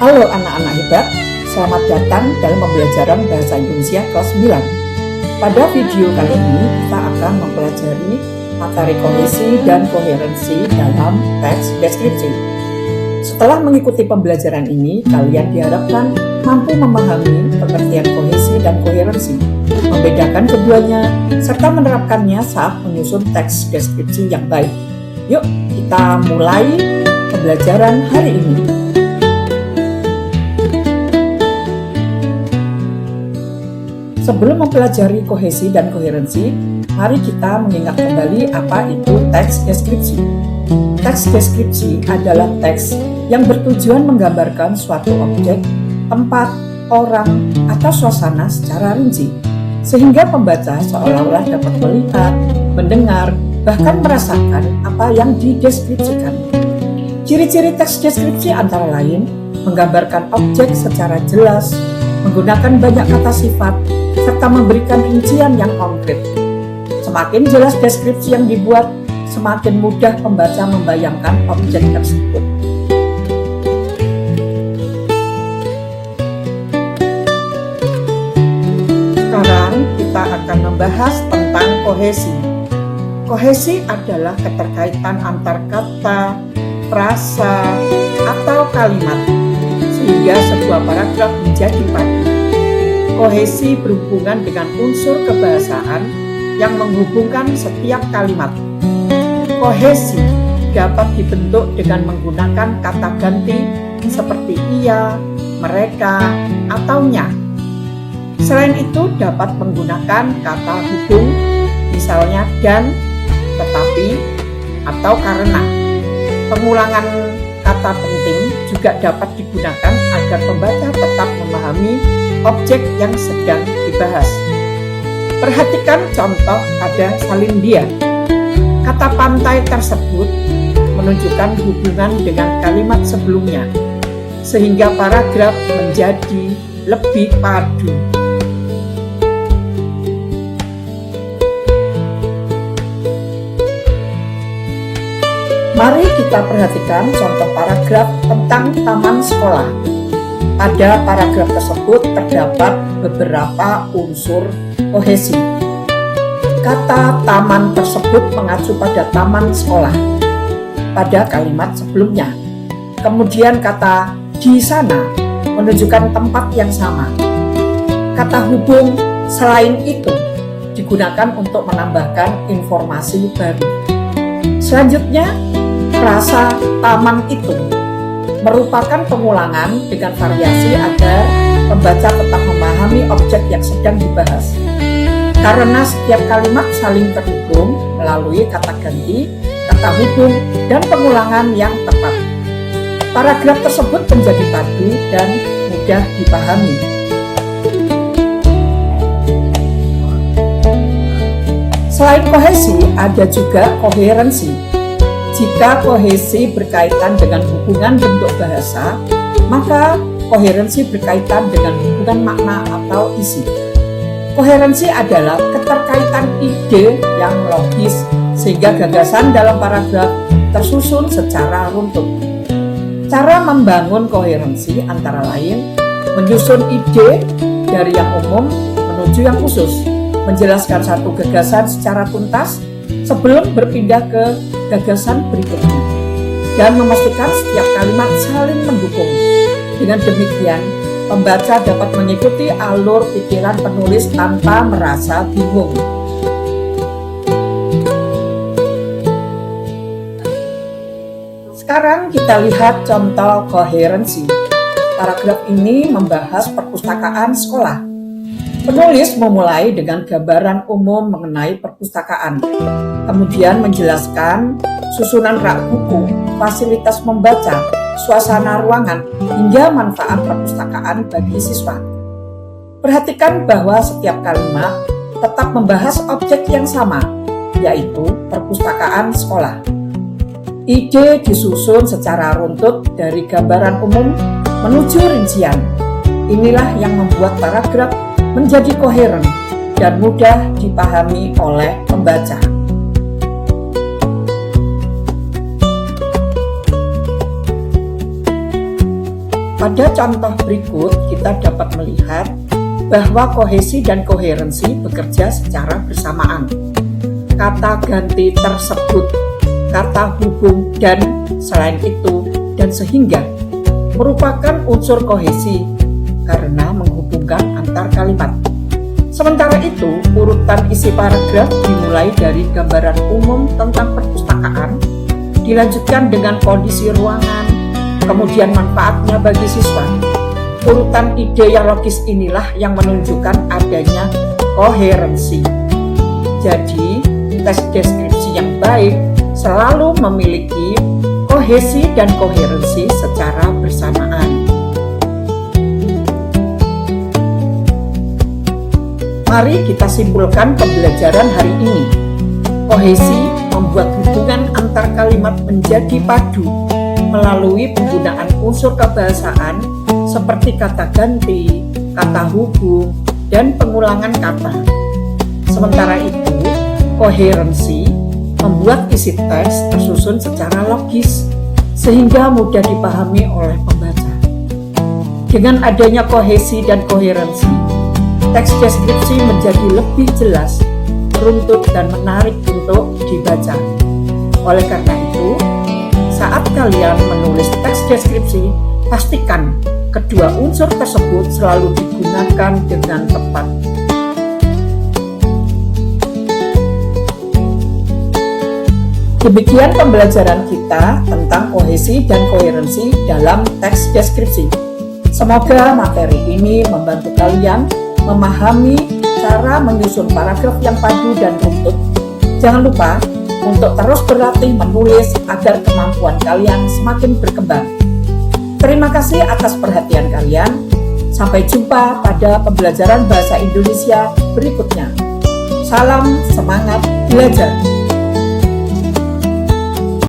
Halo anak-anak hebat, selamat datang dalam pembelajaran Bahasa Indonesia kelas 9. Pada video kali ini kita akan mempelajari materi kohesi dan koherensi dalam teks deskripsi. Setelah mengikuti pembelajaran ini, kalian diharapkan mampu memahami pengertian kohesi dan koherensi, membedakan keduanya, serta menerapkannya saat menyusun teks deskripsi yang baik. Yuk, kita mulai pembelajaran hari ini. Sebelum mempelajari kohesi dan koherensi, mari kita mengingat kembali apa itu teks deskripsi. Teks deskripsi adalah teks yang bertujuan menggambarkan suatu objek, tempat, orang, atau suasana secara rinci, sehingga pembaca seolah-olah dapat melihat, mendengar, bahkan merasakan apa yang dideskripsikan. Ciri-ciri teks deskripsi antara lain menggambarkan objek secara jelas, menggunakan banyak kata sifat, serta memberikan rincian yang konkret. Semakin jelas deskripsi yang dibuat, semakin mudah pembaca membayangkan objek tersebut. Sekarang kita akan membahas tentang kohesi. Kohesi adalah keterkaitan antar kata, frasa, atau kalimat, sehingga sebuah paragraf menjadi padu. Kohesi berhubungan dengan unsur kebahasaan yang menghubungkan setiap kalimat. Kohesi dapat dibentuk dengan menggunakan kata ganti seperti ia, mereka, atau nya. Selain itu dapat menggunakan kata hubung, misalnya dan, tetapi, atau karena. Pengulangan kata penting juga dapat digunakan agar pembaca tetap memahami objek yang sedang dibahas. Perhatikan contoh pada Salindia. Kata pantai tersebut menunjukkan hubungan dengan kalimat sebelumnya, sehingga paragraf menjadi lebih padu. Mari kita perhatikan contoh paragraf tentang taman sekolah. Pada paragraf tersebut terdapat beberapa unsur kohesi. Kata taman tersebut mengacu pada taman sekolah pada kalimat sebelumnya. Kemudian kata di sana menunjukkan tempat yang sama. Kata hubung selain itu digunakan untuk menambahkan informasi baru. Selanjutnya, frasa taman itu merupakan pengulangan dengan variasi agar pembaca tetap memahami objek yang sedang dibahas. Karena setiap kalimat saling terhubung melalui kata ganti, kata hubung, dan pengulangan yang tepat. Paragraf tersebut menjadi padu dan mudah dipahami. Selain kohesi, ada juga koherensi. Jika kohesi berkaitan dengan hubungan bentuk bahasa, maka koherensi berkaitan dengan hubungan makna atau isi. Koherensi adalah keterkaitan ide yang logis, sehingga gagasan dalam paragraf tersusun secara runtut. Cara membangun koherensi antara lain menyusun ide dari yang umum menuju yang khusus, menjelaskan satu gagasan secara tuntas sebelum berpindah ke gagasan berikutnya, dan memastikan setiap kalimat saling mendukung. Dengan demikian, pembaca dapat mengikuti alur pikiran penulis tanpa merasa bingung. Sekarang kita lihat contoh koherensi. Paragraf ini membahas perpustakaan sekolah. Penulis memulai dengan gambaran umum mengenai perpustakaan, kemudian menjelaskan susunan rak buku, fasilitas membaca, suasana ruangan, hingga manfaat perpustakaan bagi siswa. Perhatikan bahwa setiap kalimat tetap membahas objek yang sama, yaitu perpustakaan sekolah. Ide disusun secara runtut dari gambaran umum menuju rincian. Inilah yang membuat paragraf menjadi koheren dan mudah dipahami oleh pembaca. Pada contoh berikut kita dapat melihat bahwa kohesi dan koherensi bekerja secara bersamaan. Kata ganti tersebut, kata hubung dan selain itu dan sehingga merupakan unsur kohesi karena menghubungkan antar kalimat. Sementara itu, urutan isi paragraf dimulai dari gambaran umum tentang perpustakaan, dilanjutkan dengan kondisi ruangan, kemudian manfaatnya bagi siswa. Urutan ide yang logis inilah yang menunjukkan adanya koherensi. Jadi, teks deskripsi yang baik selalu memiliki kohesi dan koherensi secara bersamaan. Mari kita simpulkan pembelajaran hari ini. Kohesi membuat hubungan antar kalimat menjadi padu melalui penggunaan unsur kebahasaan seperti kata ganti, kata hubung, dan pengulangan kata. Sementara itu, koherensi membuat isi teks tersusun secara logis sehingga mudah dipahami oleh pembaca. Dengan adanya kohesi dan koherensi, teks deskripsi menjadi lebih jelas, runtut, dan menarik untuk dibaca. Oleh karena itu, saat kalian menulis teks deskripsi, pastikan kedua unsur tersebut selalu digunakan dengan tepat. Demikian pembelajaran kita tentang kohesi dan koherensi dalam teks deskripsi. Semoga materi ini membantu kalian memahami cara menyusun paragraf yang padu dan runtut. Jangan lupa untuk terus berlatih menulis agar kemampuan kalian semakin berkembang. Terima kasih atas perhatian kalian. Sampai jumpa pada pembelajaran bahasa Indonesia berikutnya. Salam semangat belajar.